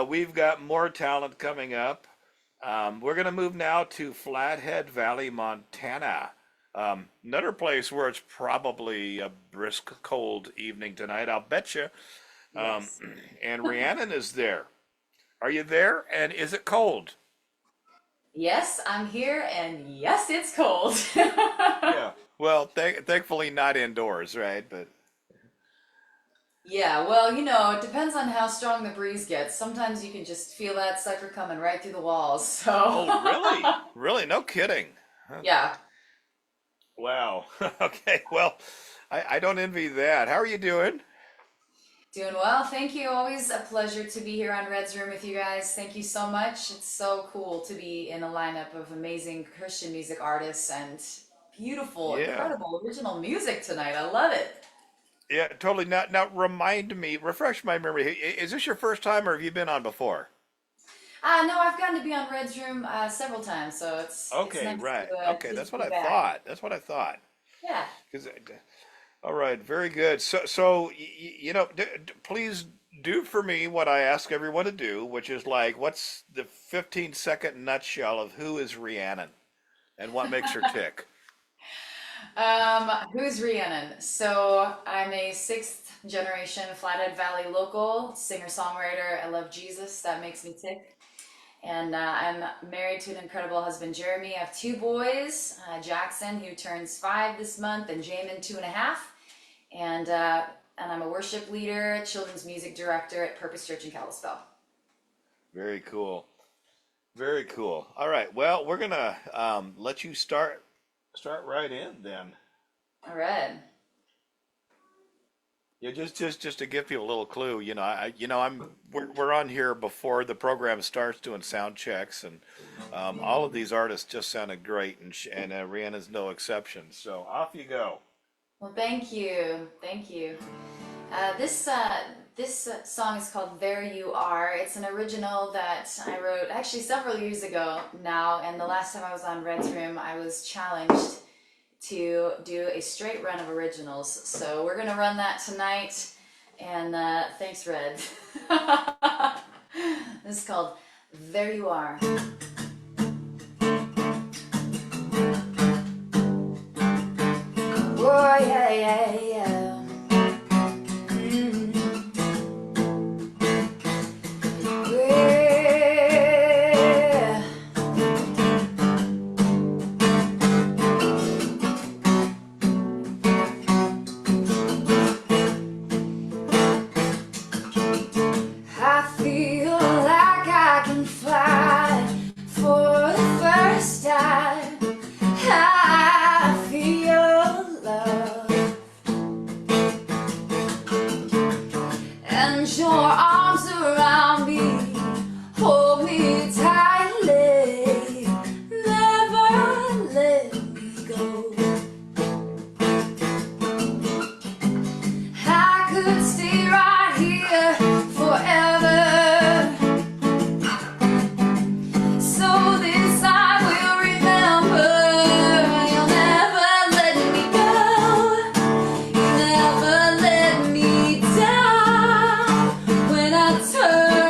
We've got more talent coming up. We're going to move now to Flathead Valley, Montana. Another place where it's probably a brisk, cold evening tonight, I'll bet you. Um, Yes. and Rhiannon is there. Are you there? And is it cold? Yes, I'm here, and yes, it's cold. Yeah. Well, thankfully not indoors, right? But Yeah, well, it depends on how strong the breeze gets. Sometimes you can just feel that sucker coming right through the walls. So, oh, really? Really? No kidding. Huh. yeah, Wow. Okay. Well, I don't envy that. How are you doing? doing well. Thank you. Always a pleasure to be here on Red's Room with you guys. Thank you so much. It's so cool to be in a lineup of amazing Christian music artists and beautiful, Yeah. incredible original music tonight. I love it. Yeah, totally. Now, remind me, refresh my memory. Is this your first time, or have you been on before? No, I've gotten to be on Red's Room several times, so it's Okay, nice right. Okay, to that's what be I back. thought. That's what I thought. Yeah. 'Cause, all right, very good. So please do for me what I ask everyone to do, which is like, what's the 15-second nutshell of who is Rhiannon and what makes her tick? Who's Rhiannon? So I'm a sixth generation Flathead Valley local singer-songwriter. I love Jesus. That makes me tick. And I'm married to an incredible husband, Jeremy. I have two boys, Jackson, who turns 5 this month, and Jamin, 2.5. And I'm a worship leader, children's music director at Purpose Church in Kalispell. Very cool. Very cool. All right. Well, we're gonna let you start right in then. All right. Yeah, just to give you a little clue, we're on here before the program starts doing sound checks, and all of these artists just sounded great, and Rhiannon's no exception. So off you go. Well, thank you. Thank you. This song is called "There You Are." It's an original that I wrote actually several years ago now, and the last time I was on Red's Room, I was challenged to do a straight run of originals. So we're gonna run that tonight, and thanks, Red. This is called "There You Are." Oh yeah, yeah, yeah. Mm. Yeah. I feel like I can fly for the first time. I feel love and your arms around me, hold me tightly, never let me go. I could stay right here forever. So this I will remember. You'll never let me go. You never let me down when I turn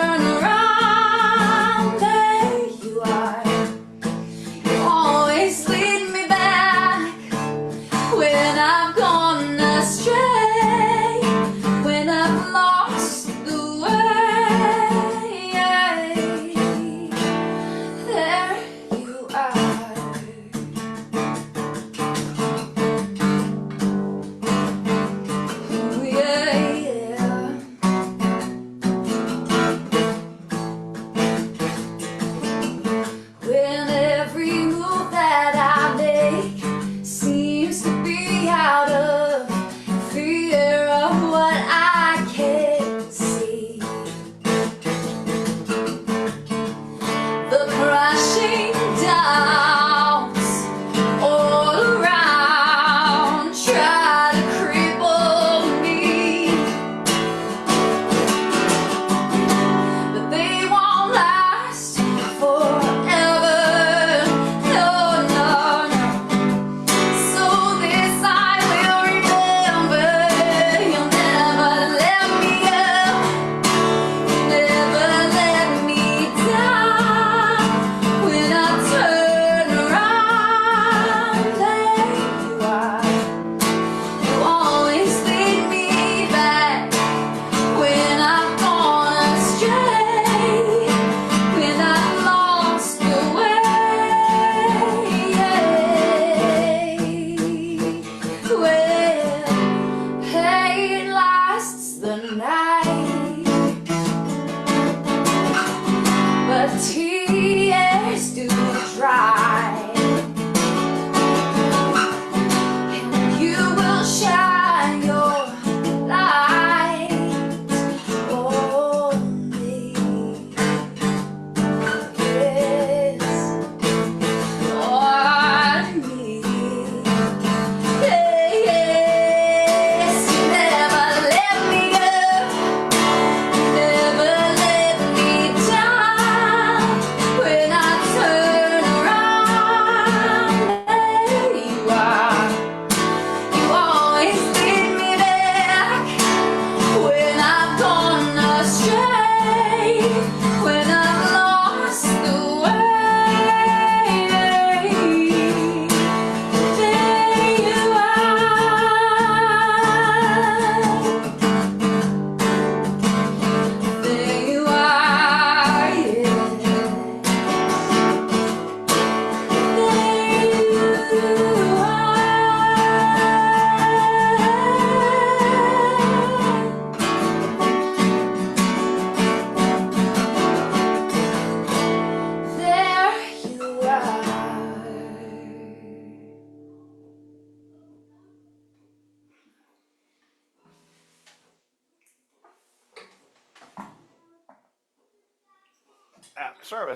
Sorry,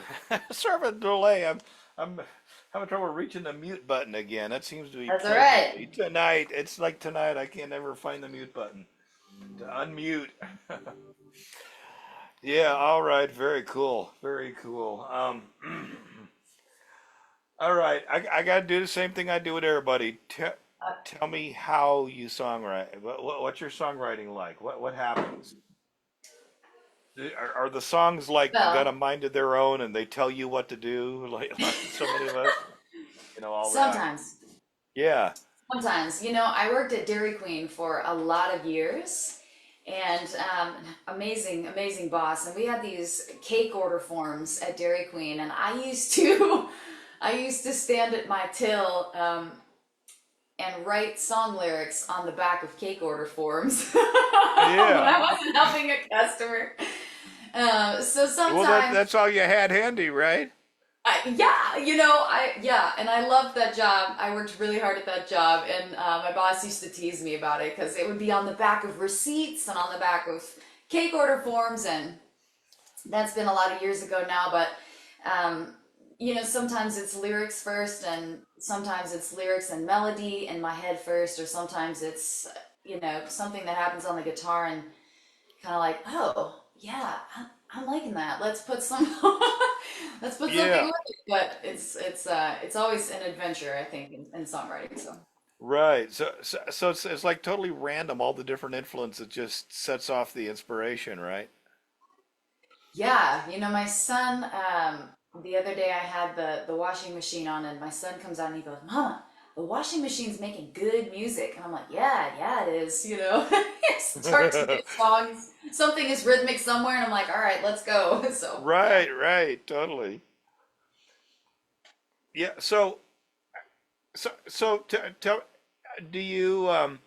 sorry for the delay. I'm having trouble reaching the mute button again. That seems to be That's all plaguing right. me tonight. It's like tonight. I can't ever find the mute button to unmute. Yeah. All right. Very cool. Very cool. All right. I got to do the same thing I do with everybody. Tell me how you songwrite. What's your songwriting like? What happens? Are the songs like got a Well, mind of their own and they tell you what to do, like so many of us? All that. sometimes. Yeah. Sometimes, I worked at Dairy Queen for a lot of years, and amazing, amazing boss. And we had these cake order forms at Dairy Queen, and I used to, I used to stand at my till and write song lyrics on the back of cake order forms when Yeah. I wasn't helping a customer. So Well, sometimes that's all you had handy, right? yeah, yeah, and I loved that job. I worked really hard at that job, and my boss used to tease me about it because it would be on the back of receipts and on the back of cake order forms, and that's been a lot of years ago now. But um, sometimes it's lyrics first, and sometimes it's lyrics and melody in my head first, or sometimes it's something that happens on the guitar and kind of like, oh yeah, I'm liking that. Let's put some, let's put something Yeah. with it. But it's always an adventure, I think, in songwriting. So Right. So it's like totally random, all the different influences just sets off the inspiration, right? yeah, my son. The other day I had the washing machine on, and my son comes out and he goes, "Mama, the washing machine's making good music." And I'm like, "Yeah, yeah, it is." Start to get songs. Something is rhythmic somewhere, and I'm like, "All right, let's go." So yeah. Right, right, totally. Yeah. Tell, do you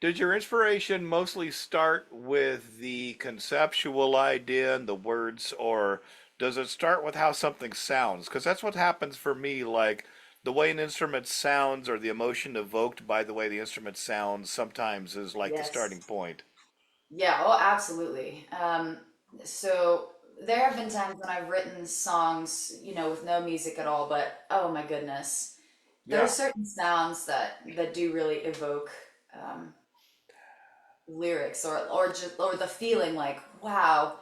does your inspiration mostly start with the conceptual idea and the words, or does it start with how something sounds? Because that's what happens for me. Like the way an instrument sounds, or the emotion evoked by the way the instrument sounds, sometimes is like the Yes. starting point. Yeah, oh, absolutely. So there have been times when I've written songs, with no music at all, but oh my goodness, there are Yeah, certain sounds that do really evoke um, lyrics or the feeling like, wow,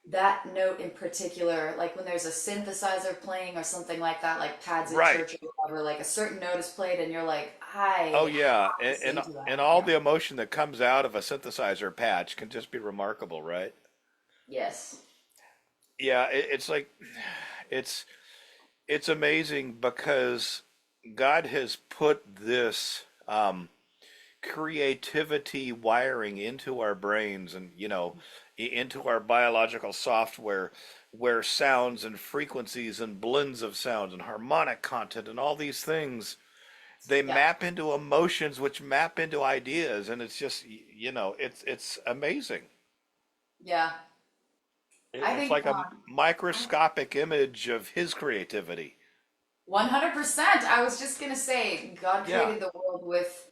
that note in particular, like when there's a synthesizer playing or something like that, like pads at right. church or whatever, like a certain note is played and you're like, Oh I yeah, have to sing to and that. all Yeah. the emotion that comes out of a synthesizer patch can just be remarkable, right? Yes. Yeah, it's like it's it's amazing because God has put this creativity wiring into our brains and into our biological software where sounds and frequencies and blends of sounds and harmonic content and all these things they Yeah. map into emotions which map into ideas and it's just it's amazing. Yeah. I It's think like a microscopic image of his creativity. 100%. I was just gonna say, God Yeah. created the world with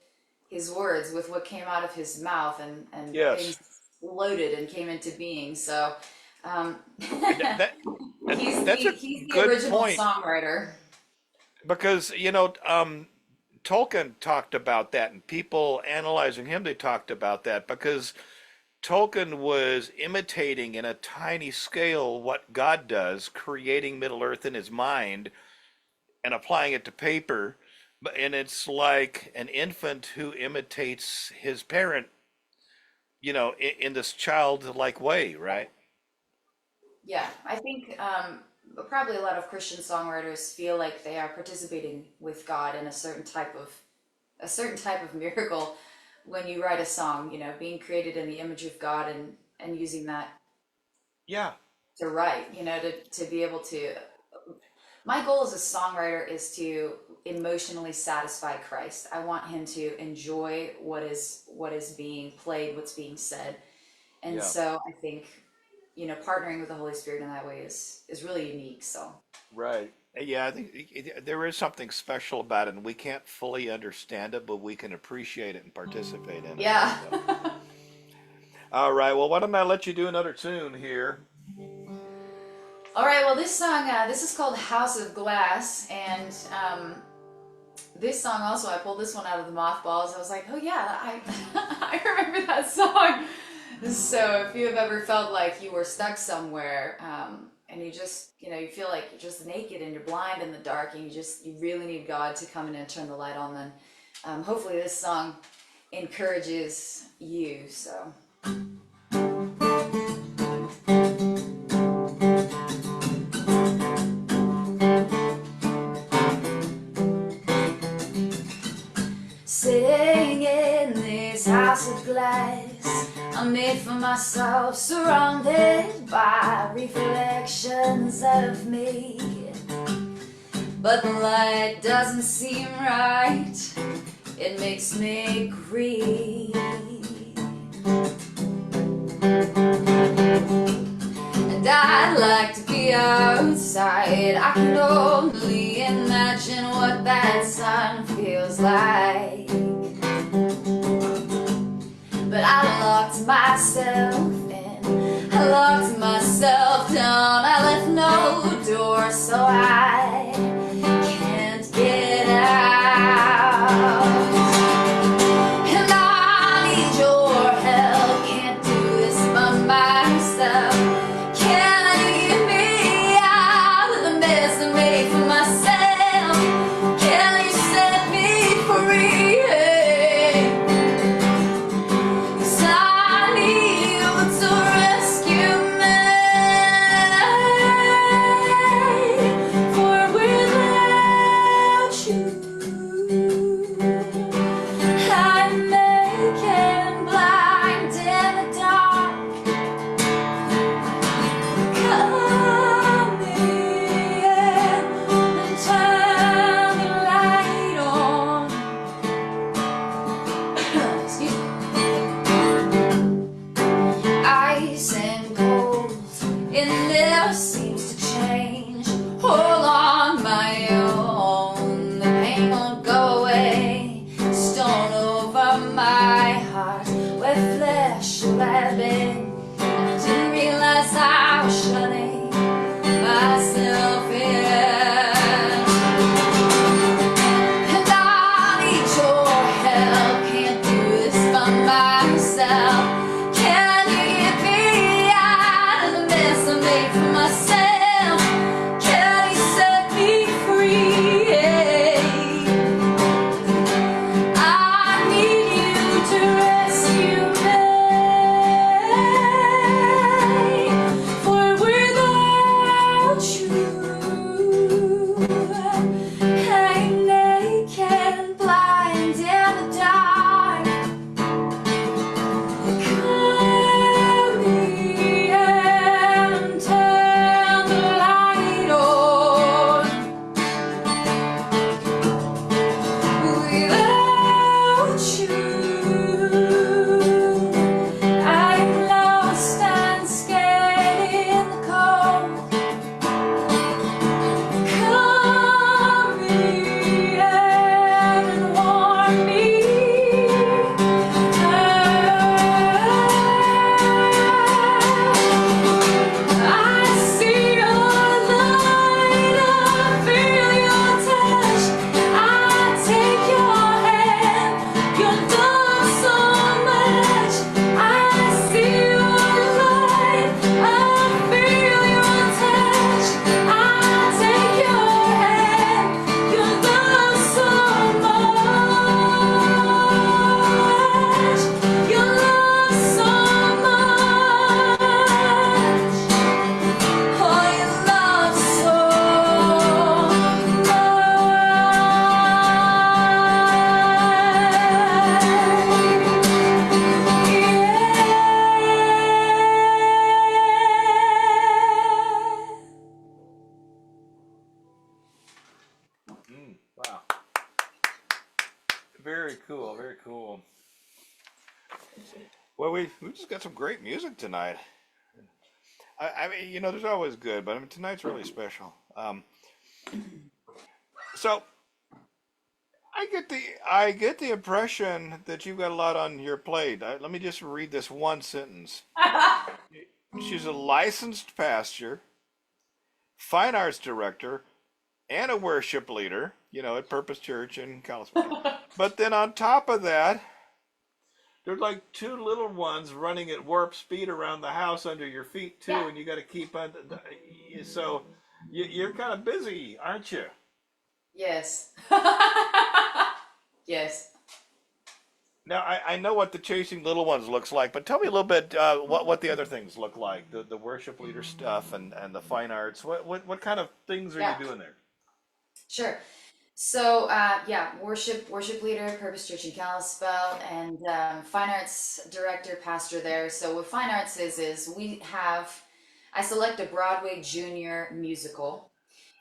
his words, with what came out of his mouth, and Yes. things exploded and came into being. So, That that's a he's the good original point songwriter. because Tolkien talked about that, and people analyzing him, they talked about that because Tolkien was imitating in a tiny scale what God does, creating Middle Earth in his mind and applying it to paper. And it's like an infant who imitates his parent, in this childlike way, right? Yeah, I think probably a lot of Christian songwriters feel like they are participating with God in a certain type of miracle when you write a song, being created in the image of God and using that Yeah, to write, to be able to. My goal as a songwriter is to emotionally satisfy Christ. I want him to enjoy what is being played, what's being said. And yeah, so I think, partnering with the Holy Spirit in that way is really unique. So right. Yeah, I think there is something special about it, and we can't fully understand it, but we can appreciate it and participate in it. yeah. So, all right. Well, why don't I let you do another tune here? All right, well, this song, this is called House of Glass, and this song also, I pulled this one out of the mothballs. I was like, oh yeah, I remember that song. So if you have ever felt like you were stuck somewhere, and you just, you feel like you're just naked and you're blind in the dark, and you really need God to come in and turn the light on, then hopefully this song encourages you. So. Sitting in this house of glass, I'm made for myself, surrounded by reflections of me. But the light doesn't seem right, it makes me grieve. And I'd like to be outside, I can only imagine what that sun feels like. But I locked myself in, I locked myself down, I left no door so I can't get out. And I need your help, can't do this by myself. Can you get me out of the mess I made for myself? Can you set me free? Ice and cold, it never seems to change. Hold on my own, the pain won't go away. Stone over my heart, where flesh had been. Didn't realize I was shutting myself in. And I need your help, can't do this by myself. Can you get me out of the mess I made for myself? Can you set me free? I need you to rescue me, for without you, I'm naked and blind in the dark. Come here and turn the light on. Without you, I'm lost and scared in the cold. Come here and warm me. I see your light, I feel your touch, I take your hand, your love so much. I see your light, I feel your touch, I take your hand, your love so much, your love so much. Oh, you love so much. Wow. Very cool. Very cool. Well, we just got some great music tonight. I mean, there's always good, but I mean, tonight's really special. So I get the impression that you've got a lot on your plate. Let me just read this one sentence. She's a licensed pastor. fine arts director, and a worship leader, at Purpose Church in Kalispell. But then on top of that, there's like two little ones running at warp speed around the house under your feet too, Yeah. and you got to keep on. So you're kind of busy, aren't you? Yes. Yes. Now I know what the chasing little ones looks like, but tell me a little bit what the other things look like, the worship leader stuff and the fine arts. What kind of things are you Yeah. doing there? Sure. So, yeah, worship leader, Purpose Church in Kalispell, and fine arts director, pastor there. So, what fine arts is I select a Broadway junior musical,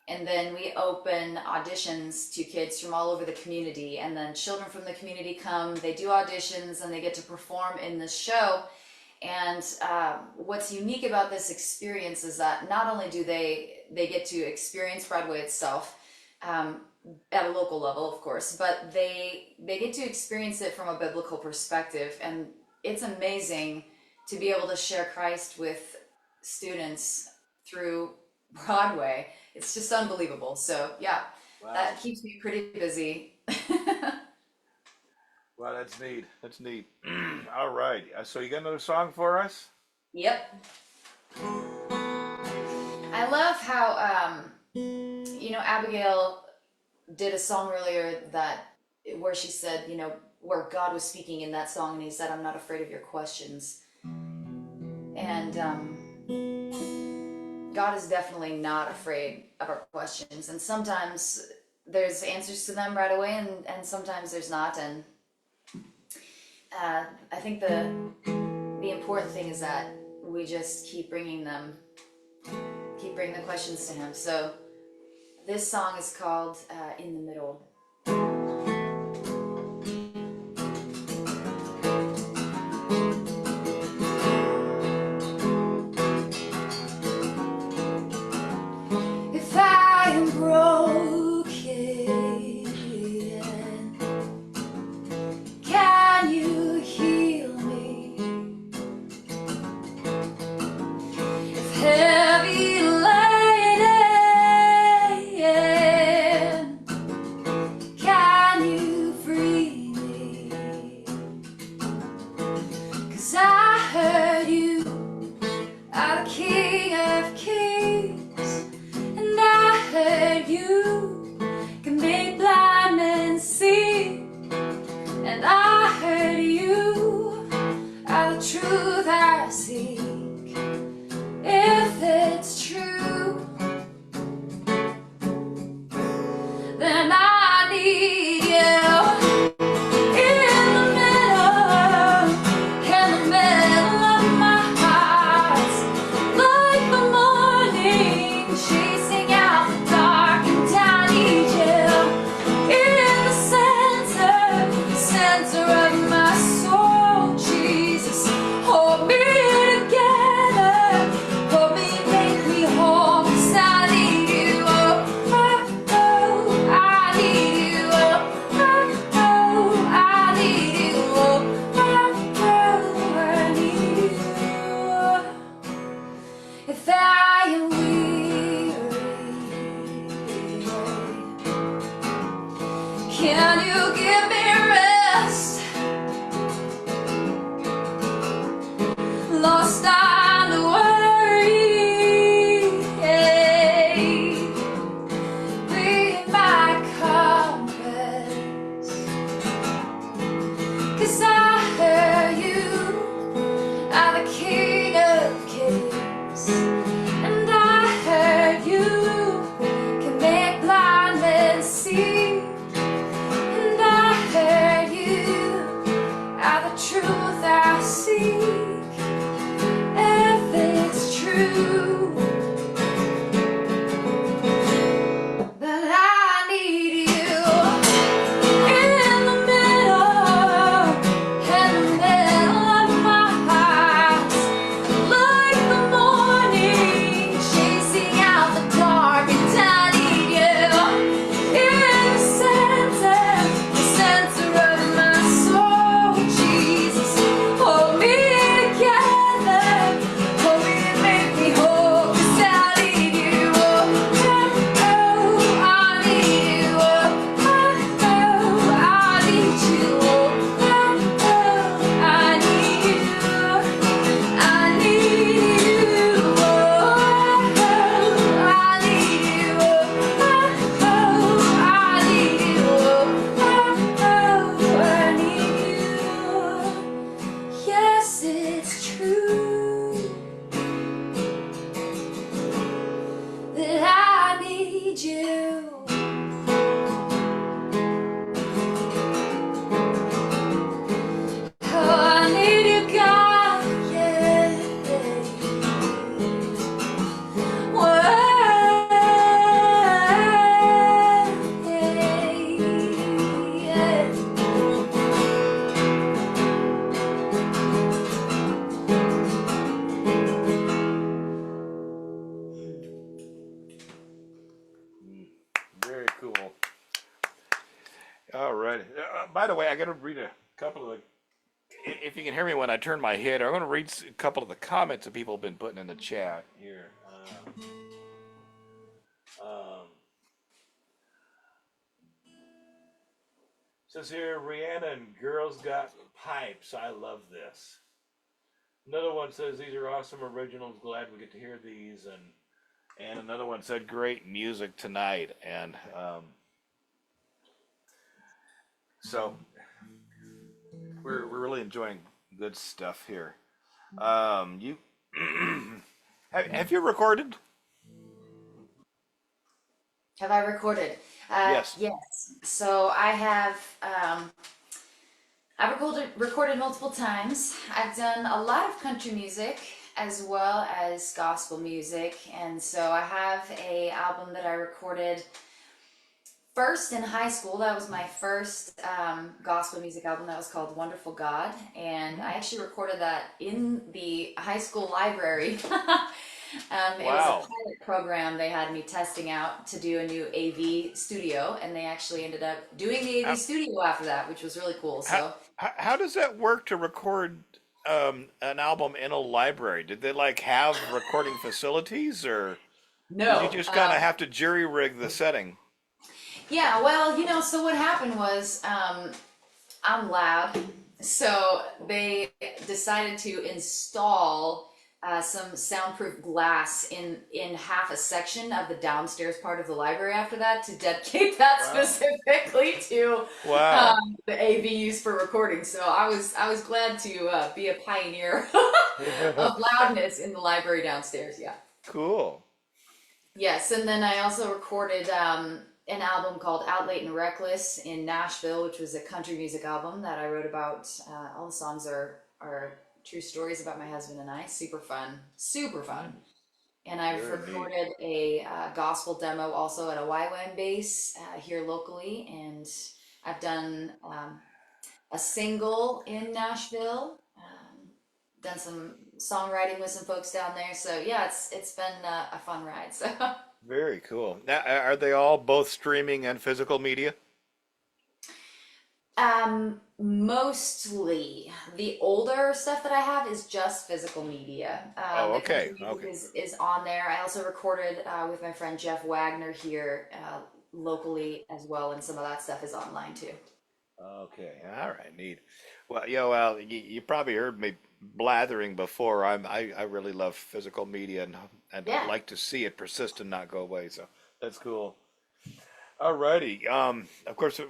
and then we open auditions to kids from all over the community, and then children from the community come, they do auditions, and they get to perform in the show. And what's unique about this experience is that not only do they get to experience Broadway itself, um, at a local level, of course, but they get to experience it from a biblical perspective, and it's amazing to be able to share Christ with students through Broadway. It's just unbelievable. So yeah, Wow. that keeps me pretty busy. Wow, that's neat. That's neat. All right. So you got another song for us? Yep. I love how Abigail did a song earlier that where she said, where God was speaking in that song, and he said, "I'm not afraid of your questions." And God is definitely not afraid of our questions. And sometimes there's answers to them right away, and sometimes there's not. And I think the important thing is that we just keep bringing the questions to Him. So this song is called "In the Middle." If I am broken, can you heal me? If heavy laden, can you free me? 'Cause I heard you are the King of Kings, and I heard you can make blind men see, and I heard you are the truth I seek. If it's true, then I need you. In the middle of my heart, like the morning, chasing out the dark, and I need you. In the center of my soul, Jesus, hold me together, hold me, make me whole, 'cause I need you. Oh, oh, I need you. Oh, oh, I need you. Oh, I need you. If I am weary, can you give me rest? Lost on worry, be my compass. 'Cause I heard you are the King of Kings, and I heard you can make blind men see, and I heard cool. All right. By the way, I got to read a couple of the. If you can hear me when I turn my head, I'm going to read a couple of the comments that people have been putting in the chat here. Um, says here, Rheannon, girls got pipes. I love this. Another one says these are awesome originals. Glad we get to hear these. And another one said great music tonight. And so we're really enjoying good stuff here. You have you recorded? Have I recorded? Yes. Yes. So I've recorded multiple times. I've done a lot of country music as well as gospel music, and so I have a album that I recorded first in high school. That was my first gospel music album. That was called Wonderful God, and I actually recorded that in the high school library. It was a Wow. pilot program they had me testing out to do a new AV studio, and they actually ended up doing the AV How studio after that, which was really cool. how So, how does that work to record an album in a library? Did they like have recording facilities, or did you no. just kind of have to jury rig the setting? Yeah, well, so what happened was I'm loud. So they decided to install some soundproof glass in half a section of the downstairs part of the library after that to dedicate that Wow. specifically to Wow. the AV used for recording. So I was glad to be a pioneer of loudness in the library downstairs. Yeah. Cool. Yes, and then I also recorded an album called Out Late and Reckless in Nashville, which was a country music album that I wrote about. All the songs are true stories about my husband and I. Super fun, super fun. And I've Very neat. recorded a gospel demo also at a YWAM base here locally, and I've done a single in Nashville. Done some songwriting with some folks down there. So yeah, it's been a fun ride. So. Very cool. Now, are they all both streaming and physical media? Mostly the older stuff that I have is just physical media. Oh, The okay. country music Okay. is on there. I also recorded with my friend Jeff Wagner here locally as well, and some of that stuff is online too. Okay. All right. Neat. Well, well, you probably heard me blathering before. I really love physical media and Yeah. like to see it persist and not go away. So that's cool. All righty. Of course,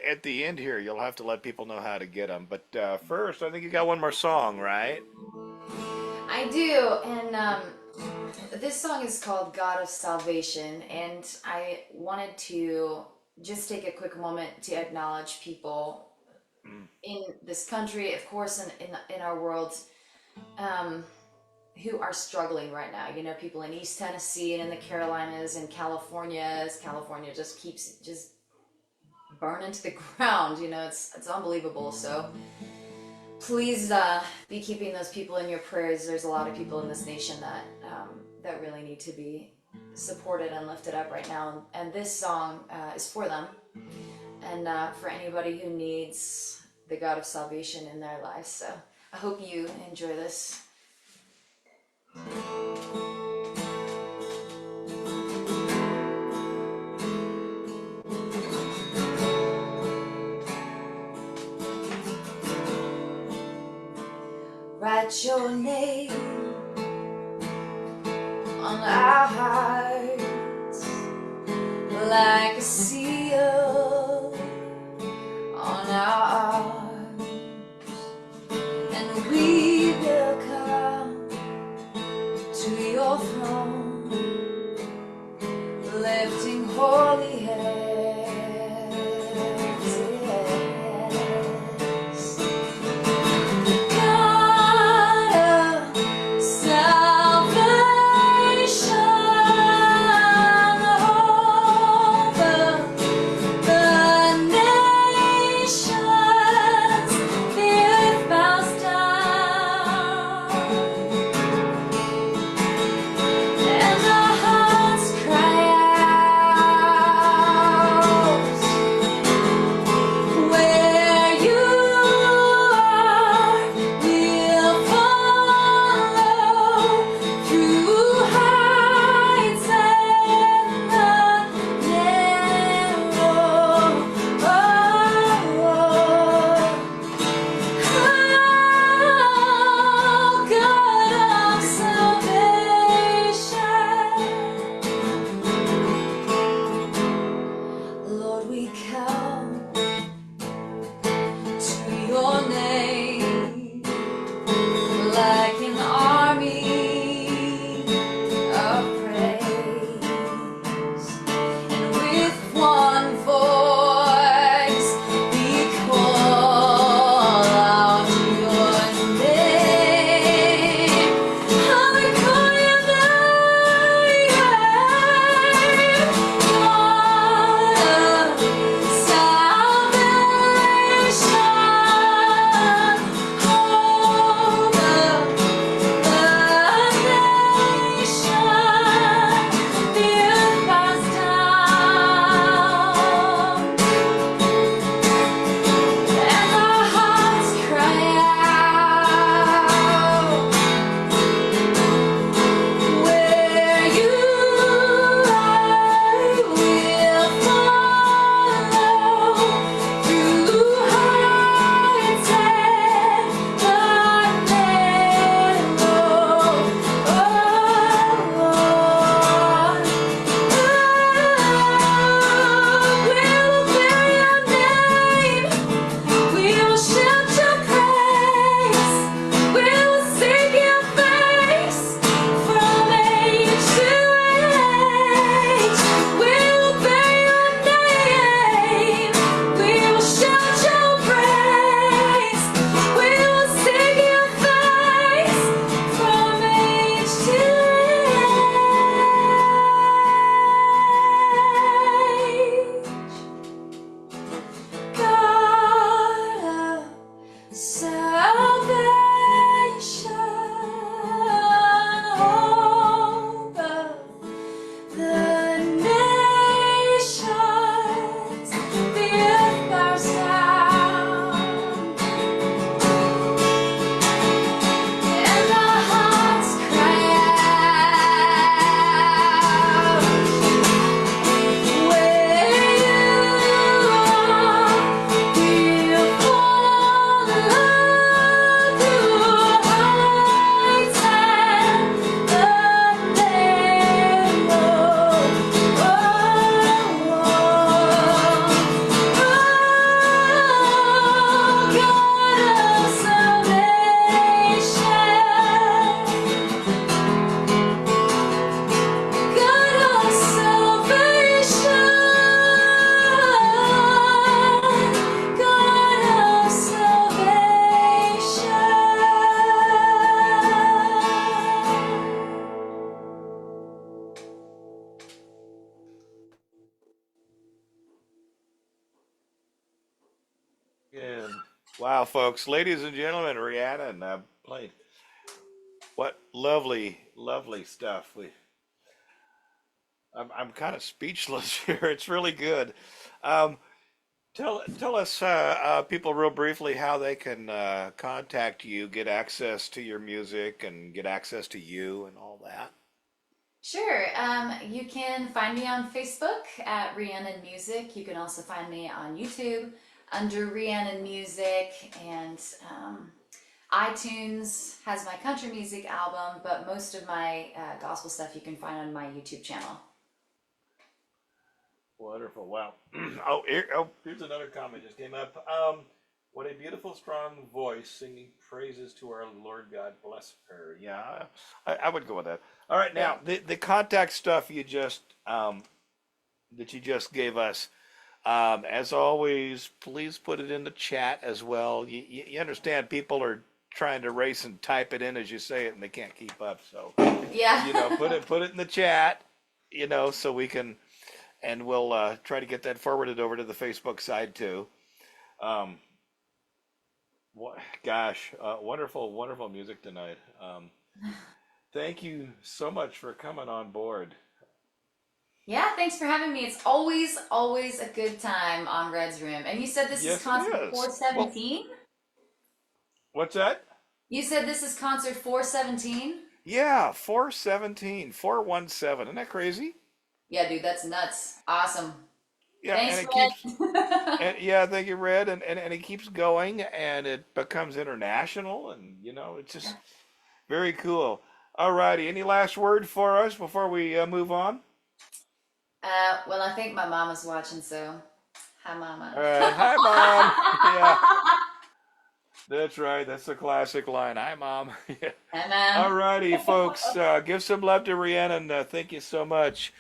at the end here, you'll have to let people know how to get them. But first, I think you got one more song, right? I do, and this song is called God of Salvation, and I wanted to just take a quick moment to acknowledge people Mm. in this country, of course, in our world, um, who are struggling right now. People in East Tennessee and in the Carolinas and California, as California just keeps just burning to the ground. It's unbelievable. So please be keeping those people in your prayers. There's a lot of people in this nation that really need to be supported and lifted up right now. And this song is for them and for anybody who needs the God of salvation in their lives. So I hope you enjoy this. Write your name on our hearts like a seal on our arms, and we will come to your throne, lifting holy hands. Yes. God of salvation, hope of the nations, the earth bows down, and our hearts cry Wow, folks, ladies and gentlemen, Rheannon played. What lovely, lovely stuff. I'm kind of speechless here. It's really good. Um, tell us, people, real briefly, how they can contact you, get access to your music, and get access to you, and all that. Sure. You can find me on Facebook at Rhiannon Music. You can also find me on YouTube under Rhiannon Music, and iTunes has my country music album, but most of my gospel stuff you can find on my YouTube channel. Wonderful. Wow. Here's another comment just came up. What a beautiful, strong voice singing praises to our Lord God. Bless her. Yeah, I would go with that. All right, Yeah. now the contact stuff that you just gave us. As always, please put it in the chat as well. You understand people are trying to race and type it in as you say it, and they can't keep up. So, Yeah. put it in the chat. So we can, and we'll try to get that forwarded over to the Facebook side too. Um, Gosh, wonderful, wonderful music tonight. Thank you so much for coming on board. Yeah, thanks for having me. It's always, always a good time on Red's Room. And you said this is Yes, it concert is. Well, 417? what's that? You said this is concert 417? Yeah, 417, 417. Isn't that crazy? Yeah, dude, that's nuts. Awesome. Yeah, and Thanks, it keeps, Red. and yeah, thank you, Red, and it keeps going, and it becomes international, and it's just very cool. All righty, any last word for us before we move on? Well, I think my mama's watching, so hi, mama. All right, hi, Mom. Yeah, that's right. That's the classic line. Hi, Mom. Yeah. Hi, All mom. righty, folks. Give some love to Rhiannon. Thank you so much.